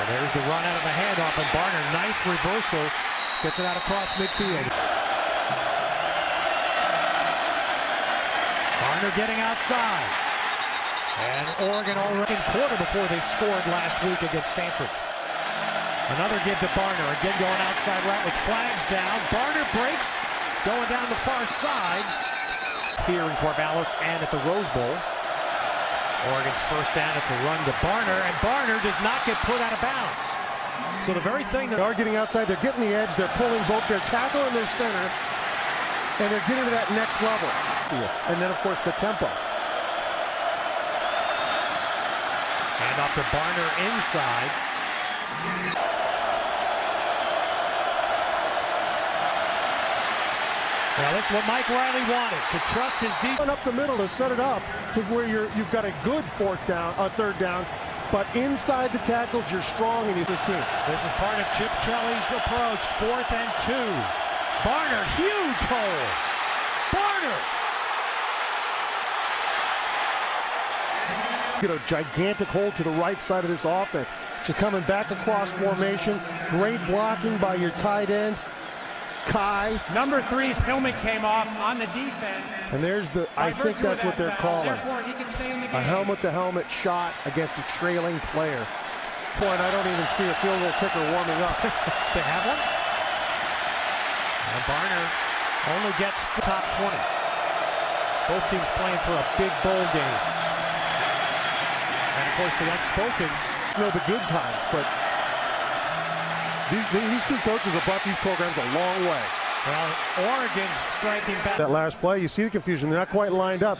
And there's the run out of the handoff, and Barner, nice reversal, gets it out across midfield. Barner getting outside. And Oregon already in quarter before they scored last week against Stanford. Another give to Barner, again going outside right with flags down. Barner breaks, going down the far side. Here in Corvallis and at the Rose Bowl. Oregon's first down, it's a run to Barner, and Barner does not get put out of bounds. So the very thing that they are getting outside, they're getting the edge, they're pulling both their tackle and their center, and they're getting to that next level. And then, of course, the tempo. And off to Barner inside. Well, this is what Mike Riley wanted, to trust his defense. Up the middle to set it up to where you've got a good third down, but inside the tackles, you're strong and you this team. This is part of Chip Kelly's approach, 4th and 2. Barner, huge hole. Barner. Get a gigantic hole to the right side of this offense. She's coming back across formation. Great blocking by your tight end, Kai. Number 3's helmet came off on the defense. And there's the, I think that's what they're calling. A helmet-to-helmet shot against a trailing player. Point, I don't even see a field goal kicker warming up. They have one? And Barner only gets top 20. Both teams playing for a big bowl game. And of course the unspoken. You know the good times, but these two coaches have brought these programs a long way. Well, Oregon striking back. That last play, you see the confusion. They're not quite lined up.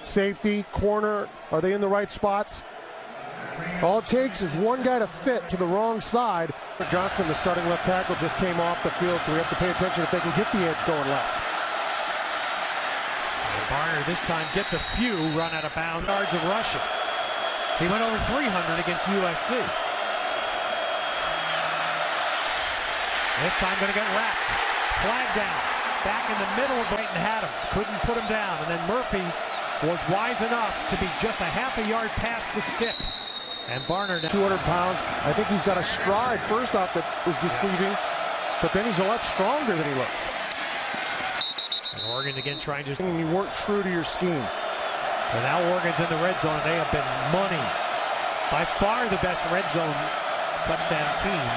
Safety, corner, are they in the right spots? All it takes is one guy to fit to the wrong side. Johnson, the starting left tackle, just came off the field, so we have to pay attention if they can get the edge going left. And Barner this time gets a few run out of bounds. Yards of rushing. He went over 300 against USC. This time going to get wrapped. Flag down. Back in the middle of the right and had him. Couldn't put him down. And then Murphy was wise enough to be just a half a yard past the stick. And Barner, 200 pounds. I think he's got a stride first off that is deceiving, but then he's a lot stronger than he looks. And Oregon again trying to... And you weren't true to your scheme. And now Oregon's in the red zone, and they have been money. By far the best red zone touchdown team.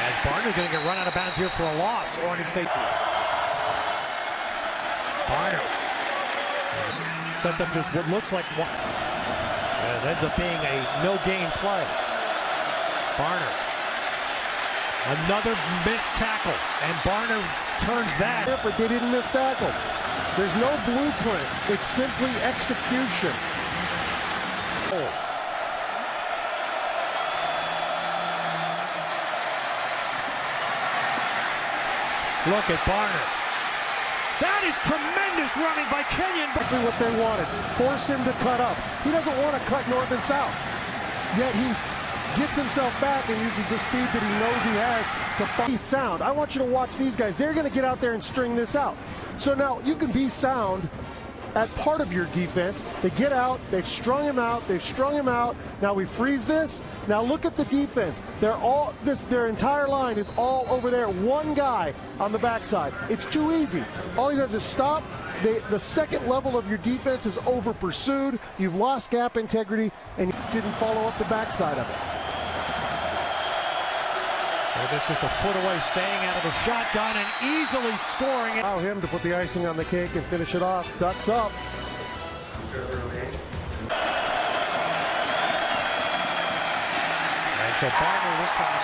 As Barner going to get run out of bounds here for a loss, Oregon State. Barner sets up just what looks like one. It ends up being a no-gain play. Barner. Another missed tackle, and Barner turns that. But they didn't miss tackles. There's no blueprint. It's simply execution. Look at Barner. That is tremendous running by Kenyon. Exactly what they wanted. Force him to cut up. He doesn't want to cut north and south. Yet he gets himself back and uses the speed that he knows he has to be sound. I want you to watch these guys. They're going to get out there and string this out. So now you can be sound at part of your defense. They get out, they've strung him out, Now we freeze this. Now look at the defense. Their entire line is all over there. One guy on the backside. It's too easy. All he does is stop. The second level of your defense is over pursued. You've lost gap integrity, and you didn't follow up the backside of it. This just a foot away, staying out of the shotgun and easily scoring it. Allow him to put the icing on the cake and finish it off. Ducks up. And so Barner this time.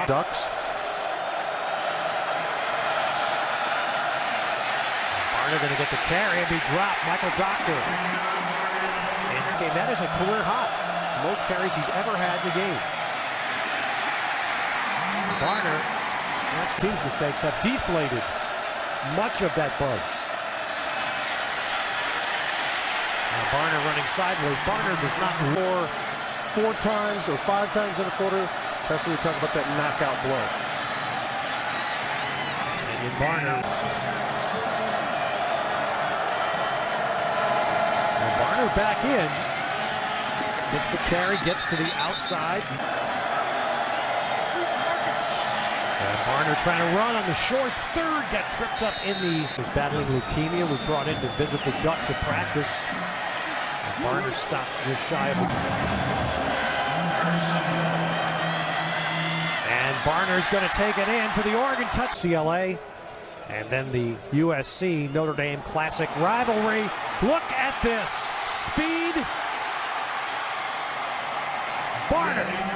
Ducks. Barner going to get the carry and be dropped. Michael Doctor. And that is a career high. Most carries he's ever had in the game. Barner, that's team's mistakes, have deflated much of that buzz. Now Barner running sideways. Barner does not score 4 times or 5 times in a quarter. That's when we talk about that knockout blow. And Barner. And Barner back in. Gets the carry, gets to the outside. And Barner trying to run on the short third, got tripped up in the... Was battling leukemia, was brought in to visit the Ducks at practice. And Barner stopped just shy of And Barner's going to take it in for the Oregon touch. CLA. And then the USC Notre Dame Classic rivalry. Look at this. Speed. Barner